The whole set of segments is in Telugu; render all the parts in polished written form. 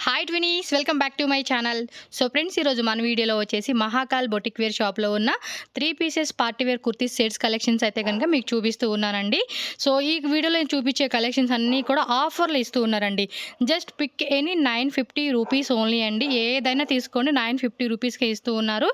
Hi twinnies, welcome back to my channel. So friends, ఈరోజు మన వీడియోలో వచ్చేసి మహాకాల్ బొటిక్ వేర్ షాప్లో ఉన్న 3 pieces party wear kurtis sets collections అయితే కనుక మీకు చూపిస్తూ ఉన్నానండి. సో ఈ వీడియోలో నేను చూపించే కలెక్షన్స్ అన్నీ కూడా ఆఫర్లు ఇస్తూ ఉన్నారండి. Just pick any 950 rupees only అండి. ఏదైనా తీసుకోండి, 950 రూపీస్కే ఇస్తూ ఉన్నారు.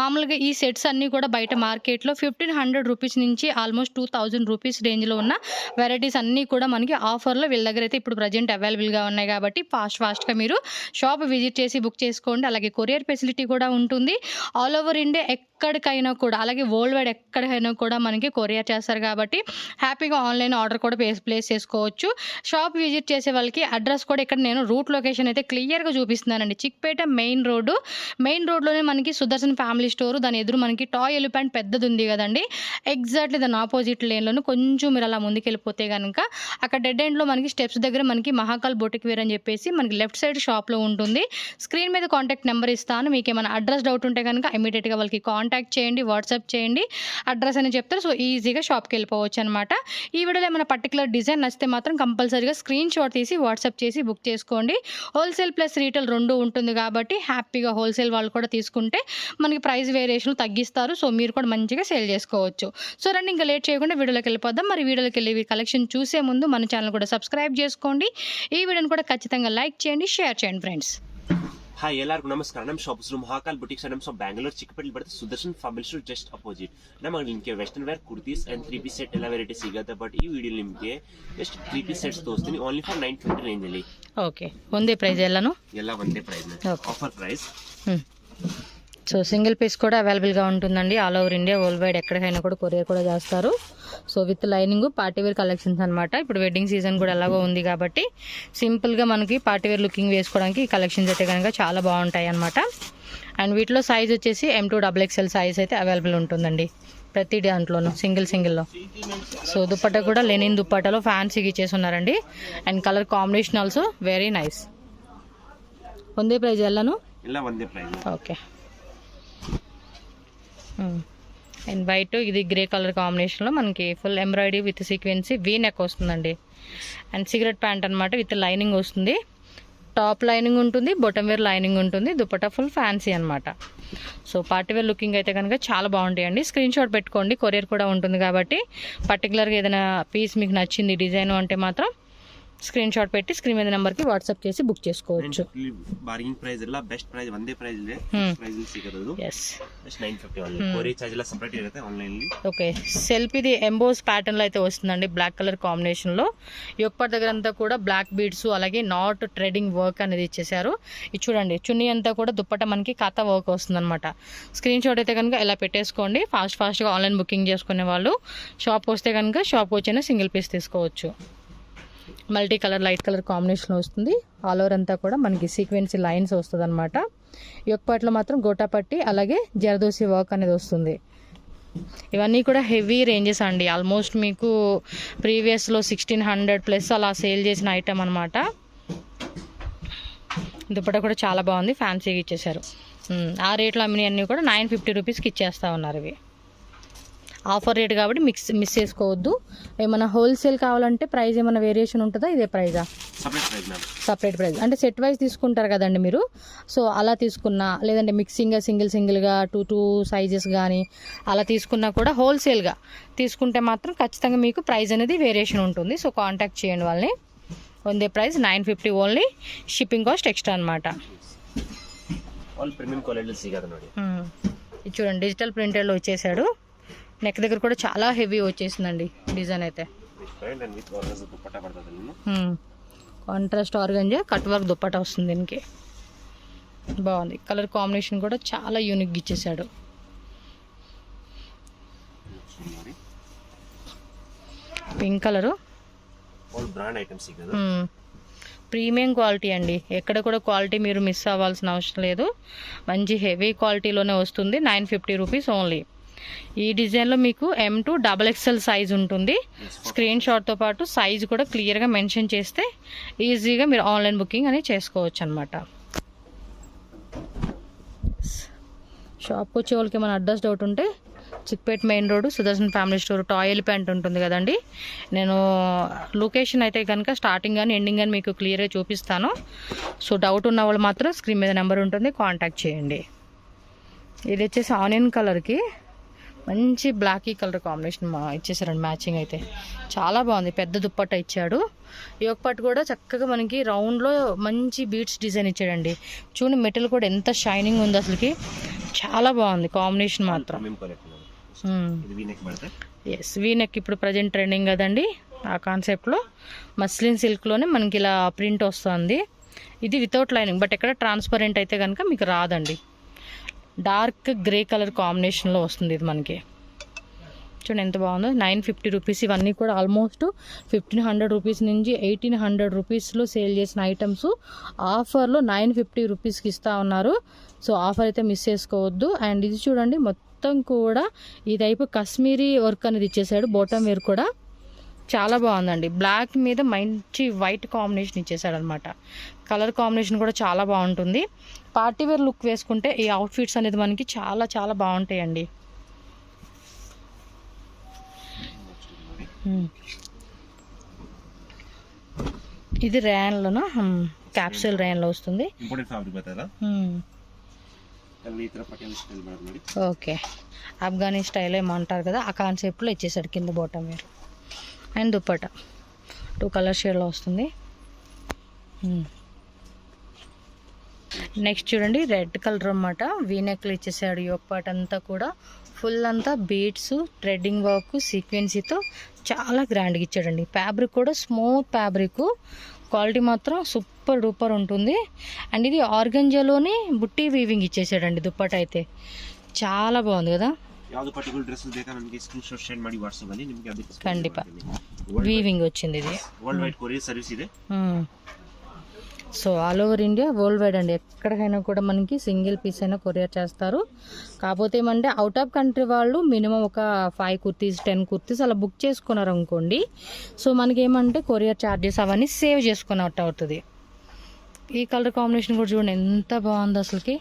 మామూలుగా ఈ సెట్స్ అన్నీ కూడా బయట మార్కెట్లో 1500 రూపీస్ నుంచి ఆల్మోస్ట్ 2000 రూపీస్ రేంజ్లో ఉన్న వెరైటీస్ అన్నీ కూడా మనకి ఆఫర్లో వీళ్ళ దగ్గర అయితే ఇప్పుడు ప్రజెంట్ అవైలబుల్గా ఉన్నాయి. కాబట్టి ఫాస్ట్గా మీరు షాప్ విజిట్ చేసి బుక్ చేసుకోండి. అలాగే కొరియర్ ఫెసిలిటీ కూడా ఉంటుంది. ఆల్ ఓవర్ ఇండియా ఎక్కడికైనా కూడా, అలాగే వరల్డ్ వైడ్ ఎక్కడికైనా కూడా మనకి కొరియర్ చేస్తారు. కాబట్టి హ్యాపీగా ఆన్లైన్ ఆర్డర్ కూడా ప్లేస్ చేసుకోవచ్చు. షాప్ విజిట్ చేసే వాళ్ళకి అడ్రస్ కూడా ఇక్కడ నేను రూట్ లొకేషన్ అయితే క్లియర్గా చూపిస్తున్నానండి. చిక్పేట మెయిన్ రోడ్లోనే మనకి సుదర్శన్ ఫ్యామిలీ స్టోర్, దాని ఎదురు మనకి టాయ్ ఎలిఫెంట్ పెద్దది ఉంది కదండి, ఎగ్జాక్ట్లీ దాని ఆపోజిట్ లేన్లోనే కొంచెం మీరు అలా ముందుకు వెళ్ళిపోతే కనుక అక్కడ డెడ్ ఎండ్లో మనకి స్టెప్స్ దగ్గర మనకి మహాకాల్ బొటిక్ వేర్ అని చెప్పేసి మనకి లెఫ్ట్ సైడ్ షాప్లో ఉంటుంది. స్క్రీన్ మీద కాంటాక్ట్ నెంబర్ ఇస్తాను. మీకు ఏమైనా అడ్రస్ డౌట్ ఉంటే కనుక ఇమీడియట్గా వాళ్ళకి కాంటాక్ట్ చేయండి, వాట్సాప్ చేయండి, అడ్రస్ అని చెప్తారు. సో ఈజీగా షాప్కి వెళ్ళిపోవచ్చు అనమాట. ఈ వీడియోలో ఏమైనా పర్టికులర్ డిజైన్ నచ్చితే మాత్రం కంపల్సరీగా స్క్రీన్ షాట్ తీసి వాట్సాప్ చేసి బుక్ చేసుకోండి. హోల్సేల్ ప్లస్ రీటైల్ రెండు ఉంటుంది కాబట్టి హ్యాపీగా హోల్సేల్ వాళ్ళు కూడా తీసుకుంటే మనకి ప్రైస్ వేరియేషన్లు తగ్గిస్తారు. సో మీరు కూడా మంచిగా సేల్ చేసుకోవచ్చు. సో రండి, ఇంకా లేట్ చేయకుండా వీడియోలోకి వెళ్ళిపోదాం. మరి వీడియోలోకి వెళ్ళి కలెక్షన్ చూసే ముందు మన ఛానల్ కూడా సబ్స్క్రైబ్ చేసుకోండి. ఈ వీడియోని కూడా ఖచ్చితంగా లైక్ చేయండి, షేర్ చేయండి ఫ్రెండ్స్. ಹಾಯ್ ಎಲ್ಲರಿಗೂ ನಮಸ್ಕಾರ. ನಮ್ಮ ಶಾಪ್ ಹೆಸರು ಮಹಾಕಾಲ್ ಬುಟಿಕ್ಸ್ ನಮ್ಮ ಶಾಪ್ ಬ್ಯಾಂಗ್ಳೂರ್ ಚಿಕ್ಕಪೇಟೆ ಬರುತ್ತೆ. Sudarshan family store just opposite. ನಮಗೆ ನಿಮಗೆ western wear kurtis and 3 piece set ಎಲ್ಲ ವೆರೈಟಿ ಸಿಗುತ್ತೆ. ಬಟ್ ಈ ವಿಡಿಯೋ ನಿಮಗೆ ಜಸ್ಟ್ 3 ಪೀಸ್ ಸೆಟ್ಸ್ ತೋರಿಸ್ತೀನಿ ಓನ್ಲಿ ಫಾರ್ 950 ರೇಂಜ್ ಅಲ್ಲಿ. ಓಕೆ, ಒಂದೇ ಪ್ರೈಸ್ ಎಲ್ಲಾನು? ಎಲ್ಲ ಒಂದೇ price, offer price. So single piece కూడా అవైలబుల్గా ఉంటుందండి. All over India world wide ఎక్కడికైనా కూడా కొరియర్ కూడా చేస్తారు. So with lining party wear collections అనమాట. ఇప్పుడు వెడ్డింగ్ సీజన్ కూడా ఎలాగో ఉంది కాబట్టి సింపుల్గా మనకి పార్టీవేర్ లుకింగ్ వేసుకోవడానికి ఈ కలెక్షన్స్ అయితే కనుక చాలా బాగుంటాయి అనమాట. అండ్ వీటిలో సైజ్ వచ్చేసి M2 XXL సైజ్ అయితే అవైలబుల్ ఉంటుందండి ప్రతి దాంట్లోనూ సింగిల్లో. సో దుప్పట్ట కూడా లెనిన్ దుప్పట్టలో ఫ్యాన్సీగా ఇచ్చేసి ఉన్నారండి. And colour combination also very nice. ಒಂದೇ ప్రైజ్ ಎಲ್ಲಾನು? ಎಲ್ಲ ಒಂದೇ ಪ್ರೈಸ್. ఓకే. అండ్ వైట్, ఇది గ్రే కలర్ కాంబినేషన్లో మనకి full embroidery with sequence V neck వస్తుందండి. అండ్ సిగరెట్ ప్యాంట్ అనమాట, విత్ లైనింగ్ వస్తుంది. టాప్ లైనింగ్ ఉంటుంది, బాటమ్ వేర్ లైనింగ్ ఉంటుంది, దుపట్టా ఫుల్ ఫ్యాన్సీ అనమాట. సో పార్టీవేర్ లుకింగ్ అయితే కనుక చాలా బాగుంటాయండి. స్క్రీన్ షాట్ పెట్టుకోండి, కొరియర్ కూడా ఉంటుంది కాబట్టి పర్టికులర్గా ఏదైనా పీస్ మీకు నచ్చింది డిజైన్ అంటే మాత్రం స్క్రీన్ షాట్ పెట్టి స్క్రీన్ మీద నెంబర్కి వాట్సాప్ చేసి బుక్ చేసుకోవచ్చు. ಬಾರ್ಗಿಂಗ್ ಪ್ರೈಸ್ ಎಲ್ಲ ಬೆಸ್ಟ್ ಪ್ರೈಸ್, ಒಂದೇ ಪ್ರೈಸ್ ಇದೆ. ಪ್ರೈಸ್ ಸಿಗೋದು yes just 950 only. Courier charge ಎಲ್ಲ ಸೆಪರೇಟ್ ಇರುತ್ತೆ ಆನ್ಲೈನ್ ಅಲ್ಲಿ. ఓకే, సెల్ఫ్ ఇది ఎంబోస్ ప్యాటర్న్ లో అయితే వస్తుందండి, బ్లాక్ కలర్ కాంబినేషన్ లో. యొక్కపాటి దగ్గర అంతా కూడా బ్లాక్ బీడ్స్, అలాగే నాట్ ట్రెడింగ్ వర్క్ అనేది ఇచ్చేసారు. ఇది చూడండి, చున్నీ అంతా కూడా దుప్పట మనకి కథ వర్క్ వస్తుంది అనమాట. స్క్రీన్ షాట్ అయితే కనుక ఇలా పెట్టేసుకోండి. ఫాస్ట్గా ఆన్లైన్ బుకింగ్ చేసుకునే వాళ్ళు షాప్ వస్తే కనుక షాప్ వచ్చిన సింగిల్ పీస్ తీసుకోవచ్చు. Multi colour light colour combination వస్తుంది. ఆల్ ఓవర్ అంతా కూడా మనకి సీక్వెన్సీ లైన్స్ వస్తుంది అనమాట. యొక్కపాట్లో మాత్రం గోటాపట్టి అలాగే జరదోసి వర్క్ అనేది వస్తుంది. ఇవన్నీ కూడా హెవీ రేంజెస్ అండి. ఆల్మోస్ట్ మీకు ప్రీవియస్లో 1600+ అలా సేల్ చేసిన ఐటమ్ అనమాట. దుపట్టా కూడా చాలా బాగుంది, ఫ్యాన్సీగా ఇచ్చేసారు. ఆ రేట్లో అమ్మినవి అన్నీ కూడా 950 రూపీస్కి ఇచ్చేస్తూ ఉన్నారు. ఇవి ఆఫర్ రేట్ కాబట్టి మిస్ చేసుకోవద్దు. ఏమైనా హోల్సేల్ కావాలంటే ప్రైస్ ఏమైనా వేరియేషన్ ఉంటుందా? ఇదే ప్రైజా? సపరేట్ ప్రైస్ అంటే సెట్ వైజ్ తీసుకుంటారు కదండి మీరు. సో అలా తీసుకున్నా, లేదంటే మిక్సింగ్గా సింగిల్గా 2 సైజెస్ కానీ అలా తీసుకున్నా కూడా హోల్సేల్గా తీసుకుంటే మాత్రం ఖచ్చితంగా మీకు ప్రైస్ అనేది వేరియేషన్ ఉంటుంది. సో కాంటాక్ట్ చేయండి వాళ్ళని. ಒಂದೇ price 950 only, shipping cost extra అనమాట. ఇది చూడండి, డిజిటల్ ప్రింటెడ్లో వచ్చేసాడు. నెక్ దగ్గర కూడా చాలా హెవీ వచ్చేసిందండి డిజైన్ అయితే. Contrast organza cut work dupatta వస్తుంది దీనికి. బాగుంది. కలర్ కాంబినేషన్ కూడా చాలా యూనిక్ ఇచ్చేసాడు. పింక్ కలరు, ప్రీమియం క్వాలిటీ అండి. ఎక్కడ కూడా క్వాలిటీ మీరు మిస్ అవ్వాల్సిన అవసరం లేదు. మంచి హెవీ క్వాలిటీలోనే వస్తుంది. 950 రూపీస్ ఓన్లీ. ఈ డిజైన్లో మీకు M2 XXL సైజ్ ఉంటుంది. స్క్రీన్ షాట్తో పాటు సైజ్ కూడా క్లియర్గా మెన్షన్ చేస్తే ఈజీగా మీరు ఆన్లైన్ బుకింగ్ అనేది చేసుకోవచ్చు అనమాట. షాప్కి వచ్చే వాళ్ళకి ఏమైనా అడ్రస్ డౌట్ ఉంటే Chickpet main road Sudarshan family store toy elephant ఉంటుంది కదండి. నేను లొకేషన్ అయితే కనుక స్టార్టింగ్ కానీ ఎండింగ్ కానీ మీకు క్లియర్గా చూపిస్తాను. సో డౌట్ ఉన్న వాళ్ళు మాత్రం స్క్రీన్ మీద నెంబర్ ఉంటుంది, కాంటాక్ట్ చేయండి. ఇది వచ్చేసి ఆనియన్ కలర్కి మంచి బ్లాకీ కలర్ కాంబినేషన్ ఇచ్చేసారండి. మ్యాచింగ్ అయితే చాలా బాగుంది. పెద్ద దుప్పట్ట ఇచ్చాడు. యోక్ పట్టు కూడా చక్కగా మనకి రౌండ్లో మంచి బీట్స్ డిజైన్ ఇచ్చాడండి. చూడండి మెటల్ కూడా ఎంత షైనింగ్ ఉంది అసలుకి, చాలా బాగుంది కాంబినేషన్ మాత్రం. ఎస్, వీనెక్ ఇప్పుడు ప్రజెంట్ ట్రెండింగ్ కదండి. ఆ కాన్సెప్ట్లో మస్లిన్ సిల్క్లోనే మనకి ఇలా ప్రింట్ వస్తుంది. ఇది వితౌట్ లైనింగ్, బట్ ఎక్కడ ట్రాన్స్పరెంట్ అయితే కనుక మీకు రాదండి. డార్క్ గ్రే కలర్ కాంబినేషన్లో వస్తుంది ఇది మనకి. చూడండి ఎంత బాగుందో. 950 రూపీస్. ఇవన్నీ కూడా ఆల్మోస్ట్ 1500 రూపీస్ నుంచి 1800 రూపీస్లో సేల్ చేసిన ఐటమ్స్ ఆఫర్లో 950 రూపీస్కి ఇస్తూ ఉన్నారు. సో ఆఫర్ అయితే మిస్ చేసుకోవద్దు. అండ్ ఇది చూడండి మొత్తం కూడా ఈ టైపు కాశ్మీరీ వర్క్ అనేది ఇచ్చేసాడు. బాటమ్ వేర్ కూడా చాలా బాగుందండి. బ్లాక్ మీద మంచి వైట్ కాంబినేషన్ ఇచ్చేసాడు అనమాట. కలర్ కాంబినేషన్ కూడా చాలా బాగుంటుంది. పార్టీ వేర్ లుక్ వేసుకుంటే ఈ అవుట్ఫిట్స్ అనేది మనకి చాలా చాలా బాగుంటాయండి. ఇది ర్యాన్లోనా, క్యాప్సూల్ ర్యాన్లో వస్తుంది. ఓకే, ఆఫ్ఘనీ స్టైల్ ఏమంటారు కదా, ఆ కాన్సెప్ట్లో ఇచ్చేసాడు. కింద bottom wear and dupatta 2 colour షేడ్లో వస్తుంది. నెక్స్ట్ చూడండి రెడ్ కలర్ అన్నమాట. వీనెక్లు ఇచ్చేసాడు. యోక్ పార్ట్ అంతా కూడా ఫుల్ అంతా బీడ్స్, థ్రెడ్డింగ్ వర్క్, సీక్వెన్సీతో చాలా గ్రాండ్గా ఇచ్చాడండి. ఫ్యాబ్రిక్ కూడా స్మూత్ ఫ్యాబ్రిక్, క్వాలిటీ మాత్రం సూపర్ డూపర్ ఉంటుంది. అండ్ ఇది ఆర్గంజాలోనే బుట్టి వీవింగ్ ఇచ్చేసాడండి. దుప్పట అయితే చాలా బాగుంది కదా. ఖండిత వీవింగ్ వచ్చింది ఇది. So all over India, world wide అండి. ఎక్కడికైనా కూడా మనకి సింగిల్ పీస్ అయినా కొరియర్ చేస్తారు. కాకపోతే ఏమంటే అవుట్ ఆఫ్ కంట్రీ వాళ్ళు మినిమం ఒక 5 కుర్తీస్ 10 కుర్తీస్ అలా బుక్ చేసుకున్నారు అనుకోండి. సో మనకి ఏమంటే కొరియర్ ఛార్జెస్ అవన్నీ సేవ్ చేసుకున్నట్టు అవుతుంది. ఈ కలర్ కాంబినేషన్ కూడా చూడండి ఎంత బాగుంది అసలుకి.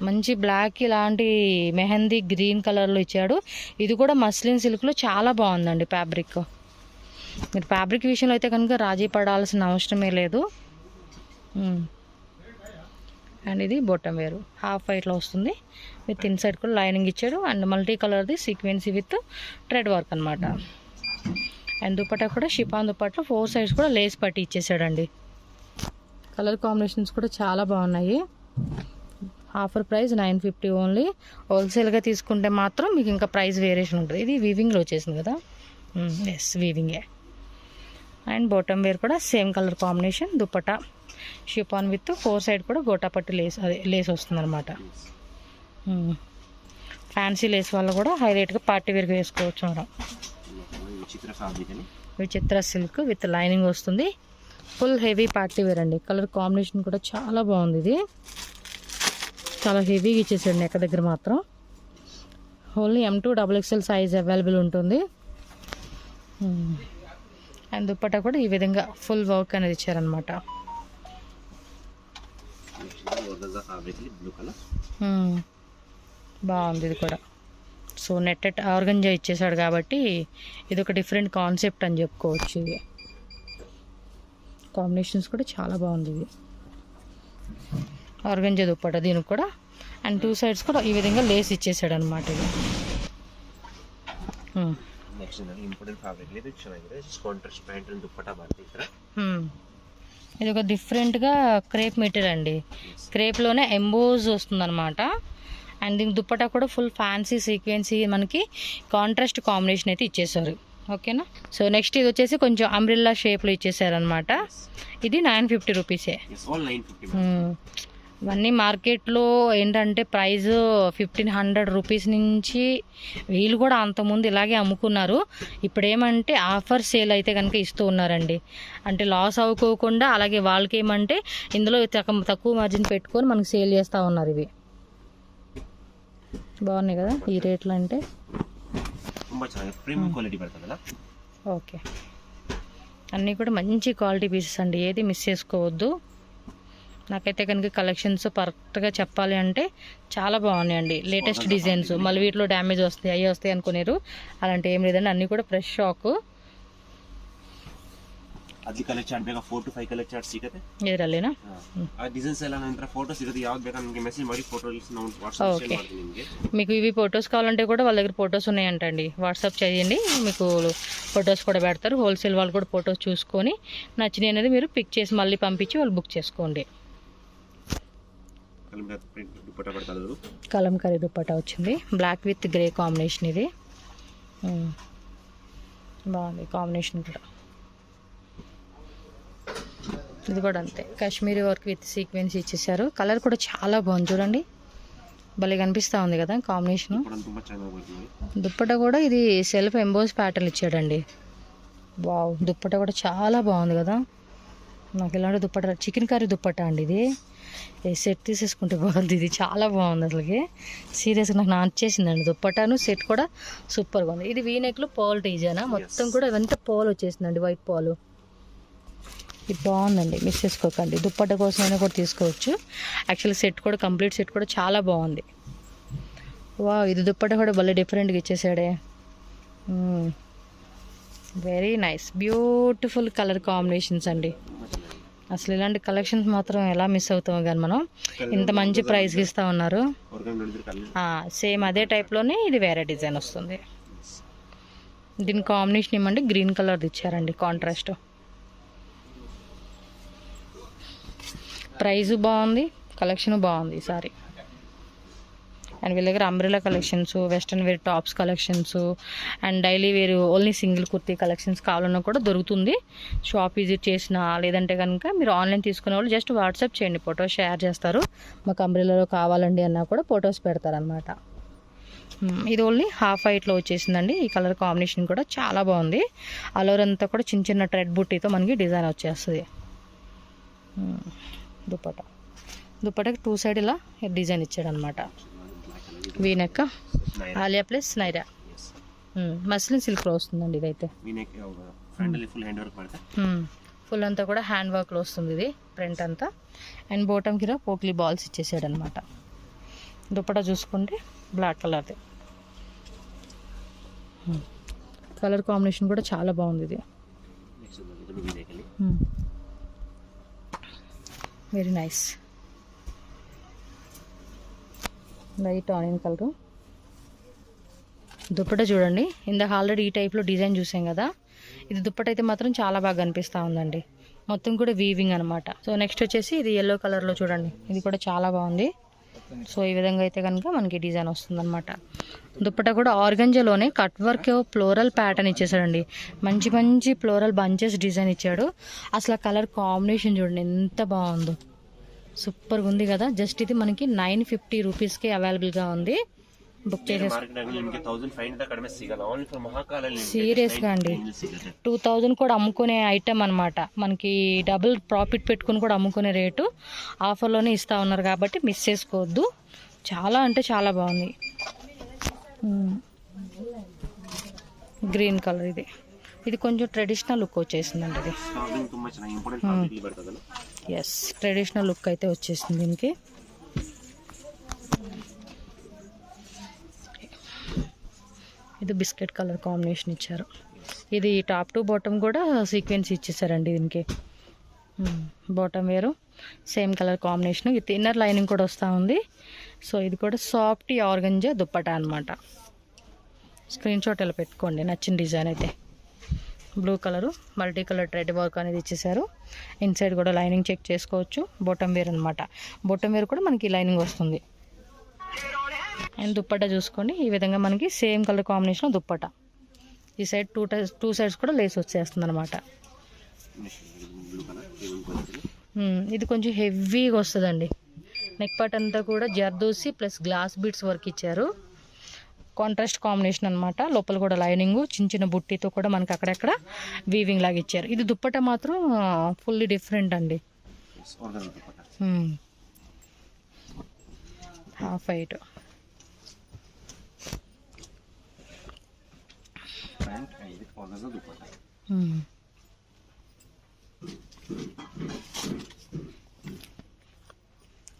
మంచి బ్లాక్ ఇలాంటి మెహందీ గ్రీన్ కలర్లో ఇచ్చాడు. ఇది కూడా మస్లిన్ సిల్క్లో చాలా బాగుందండి ఫ్యాబ్రిక్. మీరు ఫ్యాబ్రిక్ విషయంలో అయితే కనుక రాజీ పడాల్సిన అవసరమే లేదు. అండ్ ఇది బొట్టం వేరు హాఫ్ వైట్లో వస్తుంది. విత్ ఇన్సైడ్ కూడా లైనింగ్ ఇచ్చాడు. అండ్ మల్టీ కలర్ది సీక్వెన్సీ విత్ థ్రెడ్ వర్క్ అనమాట. అండ్ దుపట్టా కూడా షిఫాన్ దుపట్టా 4 సైడ్స్ కూడా లేస్ పట్టి ఇచ్చేసాడండి. కలర్ కాంబినేషన్స్ కూడా చాలా బాగున్నాయి. Offer price 950 only. హోల్సేల్గా తీసుకుంటే మాత్రం మీకు ఇంకా ప్రైస్ వేరియేషన్ ఉంటుంది. ఇది వీవింగ్లో వచ్చేసింది కదా. ఎస్, వీవింగే. అండ్ బాటమ్ వేర్ కూడా same colour combination. Dupatta chiffon with 4 side కూడా గోటాపట్టి లేస్, అదే లేస్ వస్తుంది అనమాట. ఫ్యాన్సీ లేస్ వల్ల కూడా హైలైట్గా పార్టీ వేర్గా వేసుకోవచ్చు మనం. విచిత్ర సిల్క్ విత్ లైనింగ్ వస్తుంది. ఫుల్ హెవీ పార్టీ వేర్ అండి. కలర్ కాంబినేషన్ కూడా చాలా బాగుంది. ఇది చాలా హెవీగా ఇచ్చేసాడు. నెక్క దగ్గర మాత్రం only M2 XXL size available ఉంటుంది. అండ్ దుప్పట్టా కూడా ఈ విధంగా ఫుల్ వర్క్ అనేది ఇచ్చారనమాట. బాగుంది ఇది కూడా. సో నెట్టెడ్ ఆర్గంజా ఇచ్చేసాడు కాబట్టి ఇది ఒక డిఫరెంట్ కాన్సెప్ట్ అని చెప్పుకోవచ్చు. ఇది కాంబినేషన్స్ కూడా చాలా బాగుంది. ఇది ఆర్గంజా దుప్పట దీనికి కూడా. అండ్ 2 సైడ్స్ కూడా ఈ విధంగా లేస్ ఇచ్చేసాడు అనమాట. ఇది ఇది ఒక డిఫరెంట్గా క్రేప్ మెటీరియల్ అండి. క్రేప్లోనే ఎంబోజ్ వస్తుంది అనమాట. అండ్ దీనికి దుప్పటా కూడా ఫుల్ ఫ్యాన్సీ సీక్వెన్సీ మనకి కాంట్రాస్ట్ కాంబినేషన్ అయితే ఇచ్చేసారు. ఓకేనా. సో నెక్స్ట్ ఇది వచ్చేసి కొంచెం అంబ్రిల్లా షేప్లో ఇచ్చేసారనమాట. ఇది 950 రూపీసే. ఇవన్నీ మార్కెట్లో ఏంటంటే ప్రైస్ 1500 రూపీస్ నుంచి వీళ్ళు కూడా అంతకుముందు ఇలాగే అమ్ముకున్నారు. ఇప్పుడు ఏమంటే ఆఫర్ సేల్ అయితే కనుక ఇస్తూ ఉన్నారండి. అంటే లాస్ అవ్వకోకుండా, అలాగే వాళ్ళకి ఏమంటే ఇందులో తక్కువ మార్జిన్ పెట్టుకొని మనకు సేల్ చేస్తూ ఉన్నారు. ఇవి బాగున్నాయి కదా ఈ రేట్లు. అంటే ఓకే, అన్నీ కూడా మంచి క్వాలిటీ పీసెస్ అండి. ఏది మిస్ చేసుకోవద్దు. నాకైతే కనుక కలెక్షన్స్ పర్ఫెక్ట్గా చెప్పాలి అంటే చాలా బాగున్నాయండి. లేటెస్ట్ డిజైన్స్, మళ్ళీ వీటిలో డ్యామేజ్ వస్తాయి అవి వస్తాయి అనుకునేరు, అలాంటి ఏం లేదండి, అన్నీ కూడా ఫ్రెష్ స్టాక్. ಅದಿ ಕಲರ್ ಚಾರ್ಟ್ ಬೇಕಾ 4 to 5 ಕಲರ್ ಚಾರ್ಟ್ ಸಿಗುತ್ತೆ ಇದರಲ್ಲಿನಾ ಆ ಡಿಸೈನ್ಸ್ ಎಲ್ಲ ನಂತರ ಫೋಟೋ ಸಿಗುತ್ತೆ ಯಾವ್ದು ಬೇಕಾ ನನಗೆ ಮೆಸೇಜ್ ಮಾಡಿ ಫೋಟೋಸ್ ನಾವು ವಾಟ್ಸಾಪ್ ಶೇರ್ ಮಾಡ್ತೀನಿ ನಿಮಗೆ. మీకు ఇవి ఫొటోస్ కావాలంటే కూడా వాళ్ళ దగ్గర ఫొటోస్ ఉన్నాయంటండి, వాట్సాప్ చేయండి మీకు ఫొటోస్ కూడా పెడతారు. హోల్సేల్ వాళ్ళు కూడా ఫొటోస్ చూసుకొని నచ్చినవి అనేది మీరు పిక్ చేసి మళ్ళీ పంపించి వాళ్ళు బుక్ చేసుకోండి. దుపట్టా పడతారు, కలంకారీ దుపట్టా వచ్చింది, బ్లాక్ విత్ గ్రే కాంబినేషన్. ఇది బాగుంది కాంబినేషన్ కూడా. ఇది కూడా అంతే, కాశ్మీరీ వర్క్ విత్ సీక్వెన్స్ ఇచ్చేసారు. కలర్ కూడా చాలా బాగుంది చూడండి, భలే కనిపిస్తూ ఉంది కదా కాంబినేషన్. దుప్పట కూడా ఇది సెల్ఫ్ ఎంబోస్ ప్యాటర్న్ ఇచ్చాడండి. వావ్, దుప్పట కూడా చాలా బాగుంది కదా. నాకు ఇలాంటి దుప్పట, చికెన్ కర్రీ దుప్పట అండి ఇది. సెట్ తీసేసుకుంటే బాగుంది, ఇది చాలా బాగుంది అసలుకి. సీరియస్గా నాకు నచ్చేసిందండి దుప్పటాను, సెట్ కూడా సూపర్గా ఉంది. ఇది వీనెక్లో పోల్ డిజైన్, మొత్తం కూడా ఇవంతా పోల్ వచ్చేసిందండి, వైట్ పోలు. ఇది బాగుందండి, మిస్ చేసుకోకండి. దుప్పట్ట కోసమైనా కూడా తీసుకోవచ్చు. యాక్చువల్లీ సెట్ కూడా, కంప్లీట్ సెట్ కూడా చాలా బాగుంది. వా, ఇది దుప్పట్ట కూడా భలే డిఫరెంట్గా ఇచ్చేసాడే. Very nice, beautiful colour combinations అండి. అసలు ఇలాంటి కలెక్షన్స్ మాత్రం ఎలా మిస్ అవుతామో కానీ మనం, ఇంత మంచి ప్రైస్కి ఇస్తూ ఉన్నారు. సేమ్ అదే టైప్లోనే ఇది వేరే డిజైన్ వస్తుంది. దీని కాంబినేషన్ ఏమంటే గ్రీన్ కలర్ది ఇచ్చారండి, కాంట్రాస్ట్. ప్రైజు బాగుంది, కలెక్షన్ బాగుంది ఈసారి. అండ్ వీళ్ళ దగ్గర umbrella collections, western wear tops collections, and daily wear only single kurti collections కావాలన్నా కూడా దొరుకుతుంది. షాప్ విజిట్ చేసినా లేదంటే కనుక మీరు ఆన్లైన్ తీసుకునే వాళ్ళు జస్ట్ వాట్సాప్ చేయండి, ఫొటోస్ షేర్ చేస్తారు. మాకు అంబ్రెలాలో కావాలండి అన్నా కూడా ఫొటోస్ పెడతారనమాట. ఇది ఓన్లీ హాఫ్ వైట్లో వచ్చేసిందండి. ఈ కలర్ కాంబినేషన్ కూడా చాలా బాగుంది. అలవర్ అంతా కూడా చిన్న చిన్న ట్రెడ్ బుట్టీతో మనకి డిజైన్ వచ్చేస్తుంది. దుప్పటకి 2 సైడ్ ఇలా డిజైన్ ఇచ్చాడు అనమాట. వీనెక్క ఆలియా ప్లస్ నైరా, మస్లిన్ సిల్క్లో వస్తుందండి ఇదైతే. ఫుల్ అంతా కూడా హ్యాండ్ వర్క్లో వస్తుంది ఇది, ప్రింట్ అంతా. అండ్ బాటమ్కి రా పోక్లీ బాల్స్ ఇచ్చేసాడు అనమాట. దుప్పట చూసుకుంటే బ్లాక్ కలర్ది. కలర్ కాంబినేషన్ కూడా చాలా బాగుంది ఇది. Very nice, light onion colour. Dupatta చూడండి, ఇందాక ఆల్రెడీ ఈ టైప్లో డిజైన్ చూసాం కదా, ఇది దుప్పట అయితే మాత్రం చాలా బాగా కనిపిస్తూ ఉందండి. మొత్తం కూడా వీవింగ్ అనమాట. సో నెక్స్ట్ వచ్చేసి ఇది ఎల్లో కలర్లో చూడండి, ఇది కూడా చాలా బాగుంది. సో ఈ విధంగా అయితే కనుక మనకి డిజైన్ వస్తుందన్నమాట. దుప్పట కూడా ఆర్గంజాలోనే కట్ వర్క్ ఫ్లోరల్ ప్యాటర్న్ ఇచ్చేసాడండి. మంచి మంచి ఫ్లోరల్ బంచెస్ డిజైన్ ఇచ్చాడు. అసలు కలర్ కాంబినేషన్ చూడండి ఎంత బాగుందో, సూపర్గా ఉంది కదా. జస్ట్ ఇది మనకి 950 రూపీస్కి అవైలబుల్గా ఉంది. బుక్ సీరియస్గా అండి, 2000 కూడా అమ్ముకునే ఐటమ్ అనమాట. మనకి డబుల్ ప్రాఫిట్ పెట్టుకుని కూడా అమ్ముకునే రేటు ఆఫర్లోనే ఇస్తూ ఉన్నారు కాబట్టి మిస్ చేసుకోవద్దు. చాలా అంటే చాలా బాగుంది. గ్రీన్ కలర్ ఇది, ఇది కొంచెం ట్రెడిషనల్ లుక్ వచ్చేసిందండి. ఇది ఎస్, ట్రెడిషనల్ లుక్ అయితే వచ్చేసింది దీనికి. ఇది బిస్కెట్ కలర్ కాంబినేషన్ ఇచ్చారు. ఇది టాప్ టు బాటమ్ కూడా సీక్వెన్స్ ఇచ్చేసారండి దీనికి. బాటమ్ వేరు same colour combination, with inner lining కూడా వస్తూ ఉంది. సో ఇది కూడా సాఫ్ట్ ఆర్గంజా దుప్పటా అనమాట. స్క్రీన్ షాట్ ఇలా పెట్టుకోండి నచ్చిన డిజైన్ అయితే. Blue colour multi colour thread work అనేది ఇచ్చేసారు. ఇన్సైడ్ కూడా లైనింగ్ చెక్ చేసుకోవచ్చు. బాటమ్ వేర్ అనమాట. బాటమ్ వేర్ కూడా మనకి లైనింగ్ వస్తుంది. అండ్ దుప్పట్టా చూసుకోండి, ఈ విధంగా మనకి సేమ్ కలర్ కాంబినేషన్ దుప్పట్టా. ఈ సైడ్ టూ సైడ్స్ కూడా లేస్ వచ్చేస్తుంది అనమాట. ఇది కొంచెం హెవీగా వస్తుందండి. నెక్ పార్ట్ అంతా కూడా zardozi plus glass beads work ఇచ్చారు. కాంట్రాస్ట్ కాంబినేషన్ అనమాట. లోపల కూడా లైనింగ్ చిన్న చిన్న బుట్టితో కూడా మనకి అక్కడక్కడ వీవింగ్ లాగా ఇచ్చారు. ఇది దుప్పట్టా మాత్రం ఫుల్లీ డిఫరెంట్ అండి. హాఫ్ వైట్,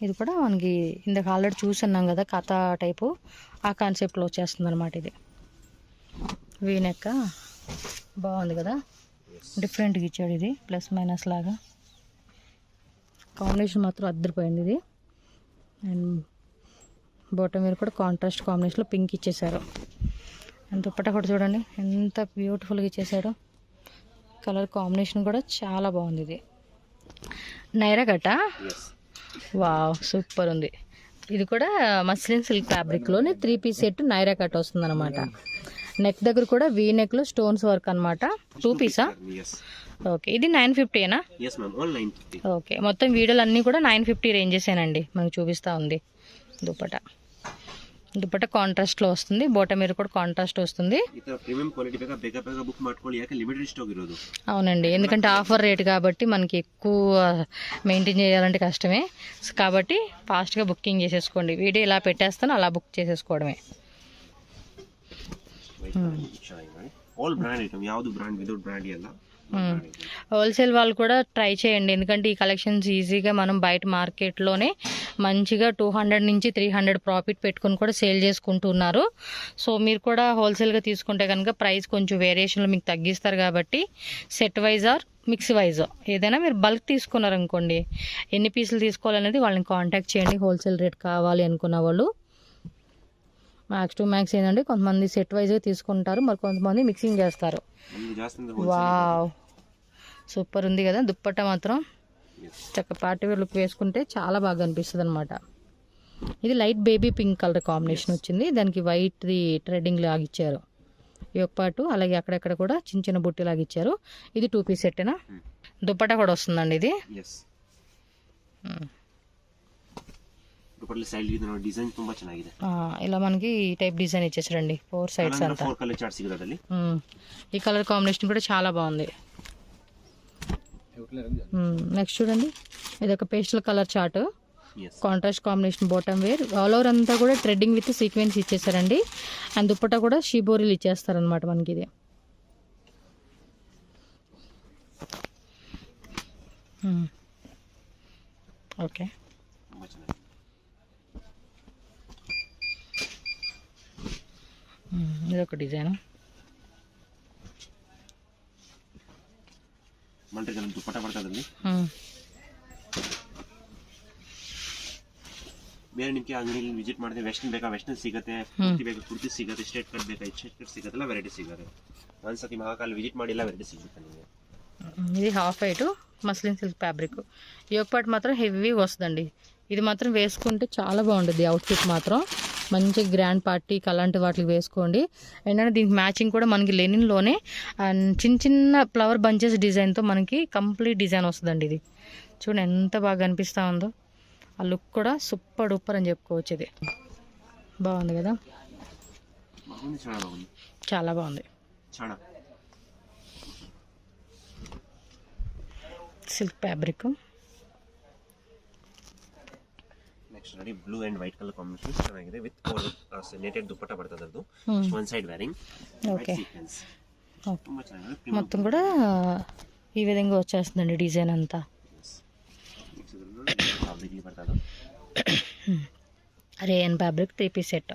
ఇది కూడా మనకి ఇందాక ఆల్రెడీ చూసున్నాం కదా, కథ టైపు ఆ కాన్సెప్ట్లో వచ్చేస్తుంది అనమాట. ఇది వీనెక్క బాగుంది కదా, డిఫరెంట్గా ఇచ్చాడు. ఇది ప్లస్ మైనస్ లాగా కాంబినేషన్ మాత్రం అద్దరిపోయింది ఇది. అండ్ బాటమ్ మీద కూడా కాంట్రాస్ట్ కాంబినేషన్లో పింక్ ఇచ్చేసారు. అండ్ దుప్పట్టా కూడా చూడండి ఎంత బ్యూటిఫుల్గా ఇచ్చేసాడు. కలర్ కాంబినేషన్ కూడా చాలా బాగుంది. ఇది నైరా కట్ట, వావ్ సూపర్ ఉంది. ఇది కూడా మస్లిన్ సిల్క్ ఫ్యాబ్రిక్లోనే 3 పీస్ సెట్ నైరా కట్ వస్తుంది అనమాట. నెక్ దగ్గర కూడా వీ నెక్లో స్టోన్స్ వర్క్ అనమాట. 2 పీసా? ఓకే. ఇది 950ఏనా? ఓకే. మొత్తం వీడియోలు అన్నీ కూడా 950 రేంజెసేనండి మనకు చూపిస్తూ ఉంది. దుప్పట కాంట్రాస్ట్లో వస్తుంది, బోట మీద కూడా కాంట్రాస్ట్ వస్తుంది. అవునండి, ఎందుకంటే ఆఫర్ రేట్ కాబట్టి మనకి ఎక్కువ మెయింటైన్ చేయాలంటే కష్టమే. కాబట్టి ఫాస్ట్గా బుకింగ్ చేసేసుకోండి. వీడియో ఇలా పెట్టేస్తాను, అలా బుక్ చేసేసుకోవడమే. హోల్సేల్ వాళ్ళు కూడా ట్రై చేయండి, ఎందుకంటే ఈ కలెక్షన్స్ ఈజీగా మనం బయట మార్కెట్లోనే మంచిగా 200 నుంచి 300 ప్రాఫిట్ పెట్టుకుని కూడా సేల్ చేసుకుంటున్నారు. సో మీరు కూడా హోల్సేల్గా తీసుకుంటే కనుక ప్రైస్ కొంచెం వేరియేషన్లో మీకు తగ్గిస్తారు. కాబట్టి set wise or mix wise ఏదైనా మీరు బల్క్ తీసుకున్నారనుకోండి, ఎన్ని పీసులు తీసుకోవాలనేది వాళ్ళని కాంటాక్ట్ చేయండి. హోల్సేల్ రేట్ కావాలి అనుకున్న వాళ్ళు మ్యాక్స్ టు మ్యాక్స్ ఏంటంటే కొంతమంది సెట్ వైజ్గా తీసుకుంటారు, మరి కొంతమంది మిక్సింగ్ చేస్తారు. వావ్ సూపర్ ఉంది కదా. దుప్పట్టా మాత్రం చక్క పార్టీ వేర్ లుక్ వేసుకుంటే చాలా బాగా అనిపిస్తుంది అనమాట. ఇది light baby pink colour combination వచ్చింది, దానికి వైట్ థ్రెడ్డింగ్ లాగా ఇచ్చారు ఈ ఒక పాటు. అలాగే అక్కడెక్కడ కూడా చిన్న చిన్న బుట్టి లాగా ఇచ్చారు. ఇది 2 పీస్ సెట్టేనా? దుప్పట్టా కూడా వస్తుందండి ఇది. ఇలా మనకి ఈ టైప్ డిజైన్ ఇచ్చేసారండి 4 సైడ్స్ అంతా. ఈ కలర్ కాంబినేషన్ కూడా చాలా బాగుంది. నెక్స్ట్ చూడండి, ఇది ఒక pastel colour chart, contrast combination bottom wear. All over అంతా కూడా థ్రెడ్డింగ్ విత్ సీక్వెన్స్ ఇచ్చేసారండి. అండ్ దుప్పట్టా కూడా షీబోరీలు ఇచ్చేస్తారనమాట మనకి. ఇది ఓకే. ఇది ఒక డిజైన్. ದುಪ್ಪಟ್ಟ ಬರ್ತದ್ರಲ್ಲಿ ಬೇರೆ ನಿಮಗೆ ಅಂಗಡಿಯಲ್ಲಿ ವಿಸಿಟ್ ಮಾಡಿದ್ರೆ ವೆಸ್ಟರ್ನ್ ಬೇಕಾ ವೆಸ್ಟರ್ನ್ ಸಿಗುತ್ತೆ, ಕುರ್ತಿ ಬೇಕಾ ಕುರ್ತಿ ಸಿಗುತ್ತೆ, ಸ್ಟ್ರೇಟ್ ಕಟ್ ಬೇಕಾ ಸ್ಟ್ರೇಟ್ ಕಟ್ ಸಿಗುತ್ತೆ, ಎಲ್ಲ ವೆರೈಟಿ ಸಿಗುತ್ತೆ. ಒಂದ್ಸತಿ ಮಹಾಕಾಲ್ ವಿಸಿಟ್ ಮಾಡಿ ಎಲ್ಲ ವೆರೈಟಿ ಸಿಗುತ್ತೆ ನಿಮಗೆ. ఇది half white muslin silk fabric. ఈ ఒక పార్ట్ మాత్రం హెవీగా వస్తుందండి. ఇది మాత్రం వేసుకుంటే చాలా బాగుంటుంది. అవుట్ఫిట్ మాత్రం మంచి గ్రాండ్ పార్టీకి అలాంటి వాటికి వేసుకోండి. ఏంటంటే దీనికి మ్యాచింగ్ కూడా మనకి లెనిన్లోనే చిన్న చిన్న ఫ్లవర్ బంచెస్ డిజైన్తో మనకి కంప్లీట్ డిజైన్ వస్తుందండి. ఇది చూడండి ఎంత బాగా అనిపిస్తూ ఉందో. ఆ లుక్ కూడా సూపర్ డూపర్ అని చెప్పుకోవచ్చు. ఇది బాగుంది కదా, చాలా బాగుంది. Silk fabric. ನೆಕ್ಸ್ಟ್ ನೋಡಿ blue and white colour combination ಚೆನ್ನಾಗಿದೆ ವಿತ್ ನೆಟೆಡ್ ದುಪ್ಪಟ್ಟ ಬರ್ತದೆ. ಅದು ಒನ್ ಸೈಡ್ ವೇರಿಂಗ್ ఓకే. ತುಂಬಾ ಚೆನ್ನಾಗಿದೆ. మొత్తం కూడా ఈ విధంగా వచ్చేస్తుందండి డిజైన్ అంతా. ಫ್ಯಾಬ್ರಿಕ್ ಬರ್ತದೆ రేయన్ ఫ్యాబ్రిక్ 3 పీస్ సెట్.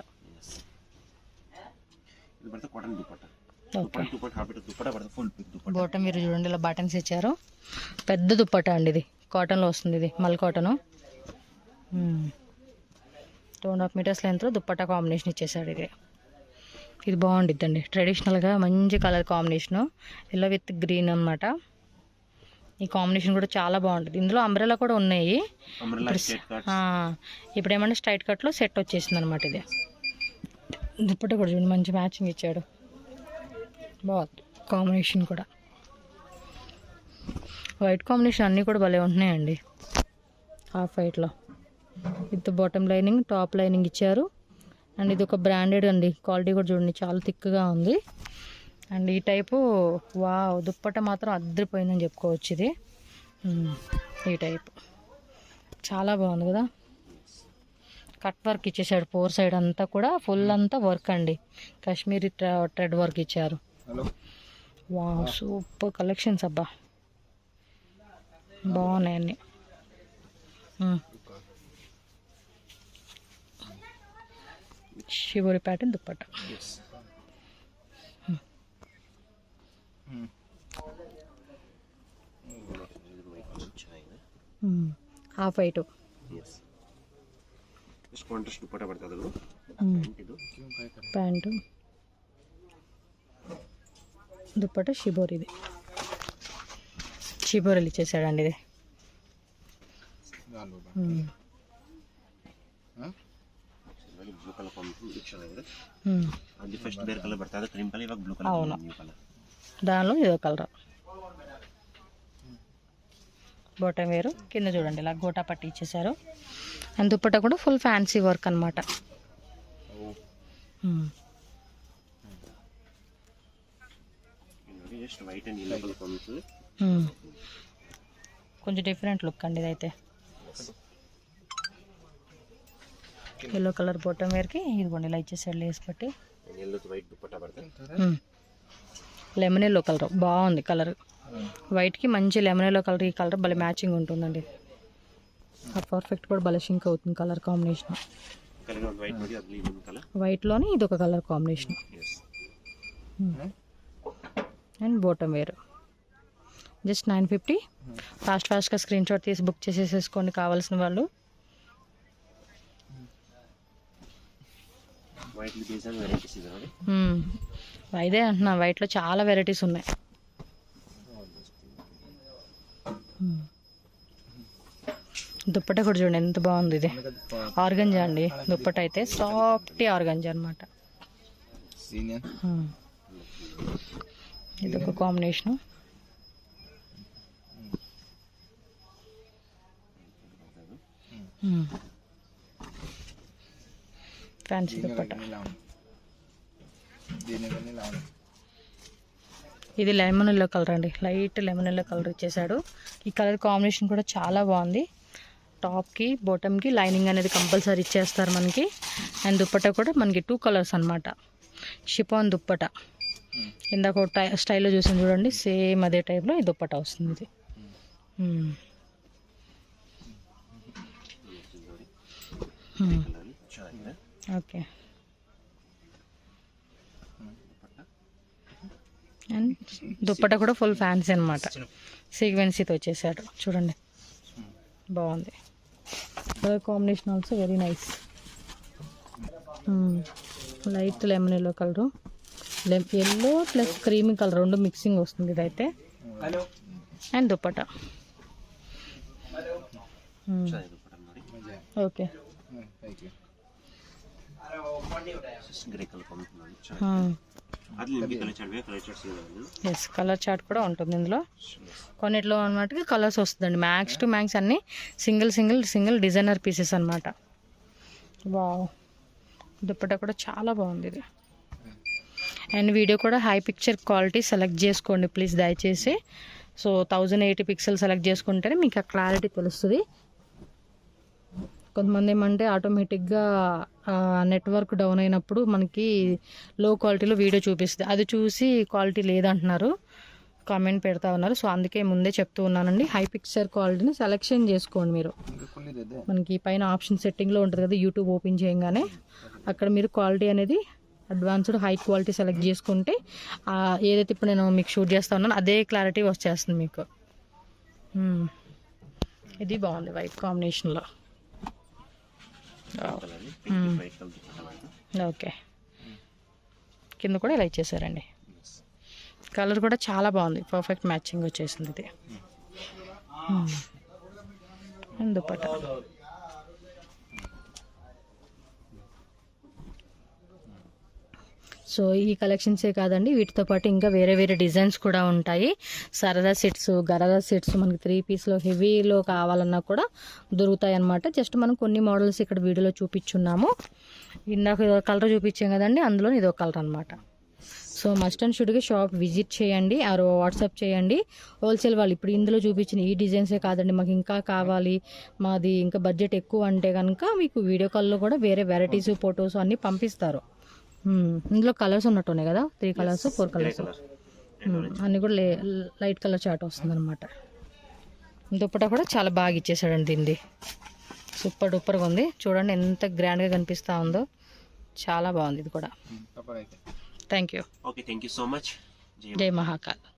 ఇది బರ್ತದೆ కాటన్ దుప్పట్ట. ఓకే. దుప్పట్ట హాబిట్ దుప్పట్ట బರ್ತದೆ ఫుల్ పిక్ దుప్పట్ట. బాటమ్ మీరు చూడండి ఇలా బటన్స్ ఇచ్చారు. పెద్ద దుప్పట్ట అండి, ఇది కాటన్లో వస్తుంది. ఇది మల్ కాటను. 2.5 మీటర్స్ లెంత్లో దుప్పట్టా కాంబినేషన్ ఇచ్చేసాడు. ఇది బాగుండిద్దండి, ట్రెడిషనల్గా మంచి colour combination, yellow with green అనమాట. ఈ కాంబినేషన్ కూడా చాలా బాగుంటుంది. ఇందులో అంబ్రెలా కూడా ఉన్నాయి. ఇప్పుడు ఏమంటే స్ట్రైట్ కట్లో సెట్ వచ్చేసింది అనమాట. ఇది దుప్పట్టా కూడా చూడండి మంచి మ్యాచింగ్ ఇచ్చాడు, బాగుంది కాంబినేషన్ కూడా. వైట్ కాంబినేషన్ అన్నీ కూడా భలే ఉంటున్నాయండి. హాఫ్ వైట్లో with bottom lining, top lining ఇచ్చారు. అండ్ ఇది ఒక బ్రాండెడ్ అండి, క్వాలిటీ కూడా చూడండి చాలా థిక్గా ఉంది. అండ్ ఈ టైపు వావ్ దుప్పట్ట మాత్రం అద్దరిపోయిందని చెప్పుకోవచ్చు. ఇది ఈ టైపు చాలా బాగుంది కదా. కట్ వర్క్ ఇచ్చేసాడు 4 సైడ్ అంతా కూడా, ఫుల్ అంతా వర్క్ అండి, కాశ్మీరీ థ్రెడ్ వర్క్ ఇచ్చారు. వావ్ సూపర్ కలెక్షన్స్ అబ్బా, బాగున్నాయి అన్నీ. Shibori pattern dupatta. Yes half white. Yes just contrast dupatta పడుతుంది ಅದು ಇದು ప్యాంటు దుప్పట షిబోరిది. షిబోరీలు ఇచ్చేసాడండి ఇది. ಬ್ಲೂ ಕಲರ್ ಕಾಂಬಿನೇಷನ್ ಇದೆ. ಅದು ಫಸ್ಟ್ ಬೇರೆ ಕಲರ್ ಬರ್ತಾ ಇದೆ, ಕ್ರೀಮ್ ಕಲರ್, ಇವಾಗ ಬ್ಲೂ ಕಲರ್, ನ್ಯೂ ಕಲರ್. దానిలో ఇదో కలర్. బాటమ్ వేరు, కింద చూడండి ఇలా గోటా పట్టి ఇచ్చేసారు. అండ్ దుప్పట కూడా ఫుల్ ఫ్యాన్సీ వర్క్ అనమాట. Just white and yellow colour combination. కొంచెం డిఫరెంట్ లుక్ అండి ఇదైతే. ఎల్లో కలర్ బాటమ్ వేర్కి ఇదిగోండి ఇలా ఇచ్చేసాడు లేస్ పట్టి. ఎల్లో వైట్ దుప్పట పడుతుంది. లెమన్ ఎల్లో కలర్ బాగుంది. కలర్ వైట్కి మంచి లెమన్ ఎల్లో కలర్, ఈ కలర్ భలే మ్యాచింగ్ ఉంటుందండి. ఆ పర్ఫెక్ట్ కూడా భలే షింక్ అవుతుంది కలర్ కాంబినేషన్. వైట్లోని ఇది ఒక colour combination. And bottom wear just 950. ఫాస్ట్గా స్క్రీన్ షాట్ తీసి బుక్ చేసేసుకోండి కావాల్సిన వాళ్ళు. ఇదే అంటున్నా, వైట్లో చాలా వెరైటీస్ ఉన్నాయి. దుప్పట కూడా చూడండి ఎంత బాగుంది. ఇది ఆర్గంజా అండి దుప్పట అయితే, సాఫ్ట్ ఆర్గంజా అనమాట. ఇది ఒక కాంబినేషను. ఫ్యాన్సీ దుప్పట. ఇది లెమన్ ఎల్లో కలర్ అండి, లైట్ లెమన్ ఎల్లో కలర్ ఇచ్చేసాడు. ఈ కలర్ కాంబినేషన్ కూడా చాలా బాగుంది. టాప్కి బాటమ్కి లైనింగ్ అనేది కంపల్సరీ ఇచ్చేస్తారు మనకి. అండ్ దుప్పట కూడా మనకి 2 కలర్స్ అనమాట. షిఫాన్ దుప్పట ఇందాక స్టైల్లో చూసాను చూడండి, సేమ్ అదే టైప్లో ఈ దుప్పట వస్తుంది ఇది. ఓకే. అండ్ దుప్పట కూడా ఫుల్ ఫ్యాన్సీ అనమాట, సీక్వెన్సీతో వచ్చేసాడు చూడండి, బాగుంది. Colour combination also very nice. Light lemon yellow colour, yellow plus creamy colour రెండు మిక్సింగ్ వస్తుంది ఇదైతే. And dupatta okay. Yes, colour chart కూడా ఉంటుంది ఇందులో. కొన్నిట్లో అన్నమాట కలర్స్ వస్తుందండి. మ్యాక్స్ టు మ్యాక్స్ అన్నీ సింగిల్ డిజైనర్ పీసెస్ అనమాట. వావ్, దుప్పట కూడా చాలా బాగుంది ఇది. అండ్ వీడియో కూడా హై పిక్చర్ క్వాలిటీ సెలెక్ట్ చేసుకోండి ప్లీజ్ దయచేసి. సో 1080 పిక్సెల్ సెలెక్ట్ చేసుకుంటేనే మీకు ఆ క్లారిటీ తెలుస్తుంది. కొంతమంది ఏమంటే ఆటోమేటిక్గా నెట్వర్క్ డౌన్ అయినప్పుడు మనకి లో క్వాలిటీలో వీడియో చూపిస్తుంది, అది చూసి క్వాలిటీ లేదంటున్నారు, కామెంట్ పెడతా ఉన్నారు. సో అందుకే ముందే చెప్తూ ఉన్నానండి, హై పిక్చర్ క్వాలిటీని సెలెక్షన్ చేసుకోండి మీరు. మనకి పైన ఆప్షన్ సెట్టింగ్లో ఉంటుంది కదా, యూట్యూబ్ ఓపెన్ చేయగానే అక్కడ మీరు క్వాలిటీ అనేది అడ్వాన్స్డ్ హై క్వాలిటీ సెలెక్ట్ చేసుకుంటే ఏదైతే ఇప్పుడు నేను మీకు షూట్ చేస్తా ఉన్నాను అదే క్లారిటీ వచ్చేస్తుంది మీకు. ఇది బాగుంది వైట్ కాంబినేషన్లో. ఓకే, కింద కూడా ఇలా ఇచ్చేసారండి. కలర్ కూడా చాలా బాగుంది, పర్ఫెక్ట్ మ్యాచింగ్ వచ్చేసింది ఇది. దుపట్ట సో ఈ కలెక్షన్సే కాదండి, వీటితో పాటు ఇంకా వేరే వేరే డిజైన్స్ కూడా ఉంటాయి. సరదా సెట్స్, గరారా సెట్స్ మనకి 3 పీస్లో హెవీలో కావాలన్నా కూడా దొరుకుతాయి అన్నమాట. జస్ట్ మనం కొన్ని మోడల్స్ ఇక్కడ వీడియోలో చూపించున్నాము. ఇందాక కలర్ చూపించాం కదండి, అందులో ఇదో కలర్ అనమాట. సో మస్ట్ అండ్ షుడ్గా షాప్ విజిట్ చేయండి, ఆర్ వాట్సాప్ చేయండి. హోల్సేల్ వాళ్ళు ఇప్పుడు ఇందులో చూపించిన ఈ డిజైన్సే కాదండి, మాకు ఇంకా కావాలి, మాది ఇంకా బడ్జెట్ ఎక్కువ అంటే కనుక మీకు వీడియో కాల్లో కూడా వేరే వెరైటీస్ ఫొటోస్ అన్నీ పంపిస్తారు. ఇందులో కలర్స్ ఉన్నట్టున్నాయి కదా, 3 కలర్స్ 4 కలర్స్ అన్నీ కూడా లైట్ కలర్ చాట్ వస్తుంది అనమాట. దుప్పట కూడా చాలా బాగా ఇచ్చేసాడండి, దీన్ని సూపర్ డూపర్గా ఉంది. చూడండి ఎంత గ్రాండ్గా కనిపిస్తూ ఉందో, చాలా బాగుంది ఇది కూడా. తప్పదైతే. Thank you. Okay, thank you so much. జై మహాకాల్.